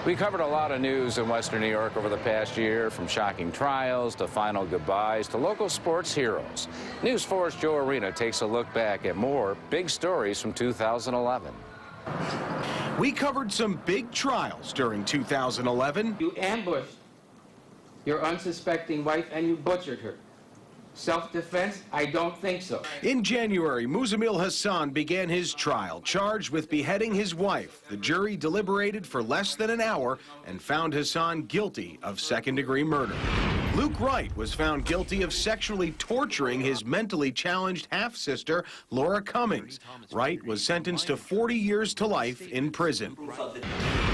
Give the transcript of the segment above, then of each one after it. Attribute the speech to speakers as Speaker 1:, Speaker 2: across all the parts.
Speaker 1: We covered a lot of news in Western New York over the past year, from shocking trials to final goodbyes to local sports heroes. News 4's Joe Arena takes a look back at more big stories from 2011.
Speaker 2: We covered some big trials during 2011.
Speaker 3: You ambushed your unsuspecting wife and you butchered her. Self-defense? I don't think so.
Speaker 2: In January, Muzamil Hassan began his trial, charged with beheading his wife. The jury deliberated for less than an hour and found Hassan guilty of second-degree murder. Luke Wright was found guilty of sexually torturing his mentally challenged half-sister, Laura Cummings. Wright was sentenced to 40 years to life in prison.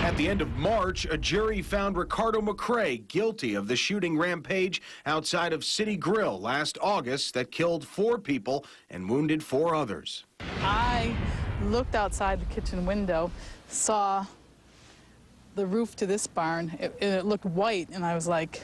Speaker 2: At the end of March, a jury found Ricardo McCrae guilty of the shooting rampage outside of City Grill last August that killed 4 people and wounded 4 others.
Speaker 4: I looked outside the kitchen window, saw the roof to this barn. It looked white, and I was like,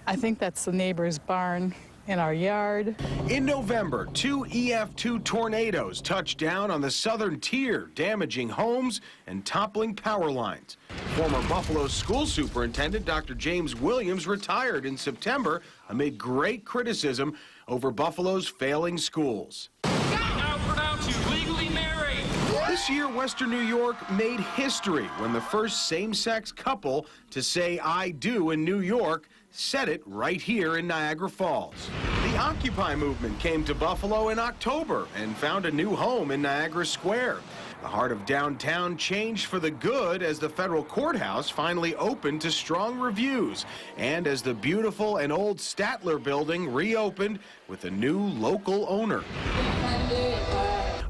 Speaker 4: I think that's the neighbor's barn in our yard.
Speaker 2: In November, 2 EF2 tornadoes touched down on the southern tier, damaging homes and toppling power lines. Former Buffalo school superintendent Dr. James Williams retired in September amid great criticism over Buffalo's failing schools.
Speaker 5: Now pronounce you legally married.
Speaker 2: This year, Western New York made history when the first same-sex couple to say "I do" in New York said it right here in Niagara Falls. The Occupy movement came to Buffalo in October and found a new home in Niagara Square. The heart of downtown changed for the good as the federal courthouse finally opened to strong reviews, and as the beautiful and old Statler building reopened with a new local owner.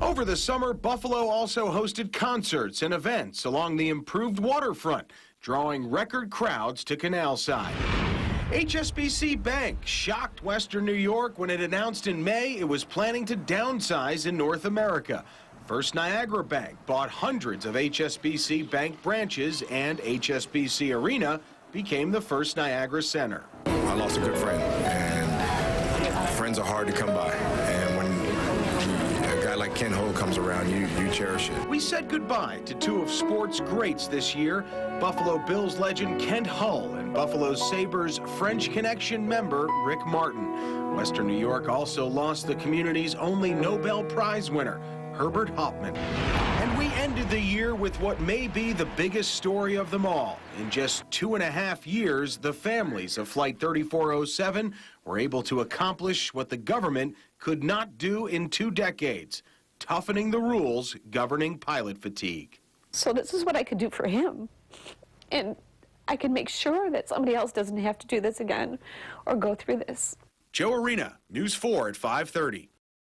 Speaker 2: Over the summer, Buffalo also hosted concerts and events along the improved waterfront, drawing record crowds to Canal Side. HSBC Bank shocked Western New York when it announced in May it was planning to downsize in North America. First Niagara Bank bought hundreds of HSBC Bank branches, and HSBC Arena became the first Niagara Center.
Speaker 6: I lost a good friend, and friends are hard to come by. And when a guy like Ken Ho comes around, you cherish it.
Speaker 2: We said goodbye to 2 of sports greats this year, Buffalo Bills legend Kent Hull and Buffalo Sabres French Connection member Rick Martin. Western New York also lost the community's only Nobel Prize winner, Herbert Hauptman. And we ended the year with what may be the biggest story of them all. In just 2.5 years, the families of Flight 3407 were able to accomplish what the government could not do in 2 decades, toughening the rules governing pilot fatigue.
Speaker 7: So this is what I could do for him. And I can make sure that somebody else doesn't have to do this again or go through this.
Speaker 2: Joe Arena, News 4 at 5:30.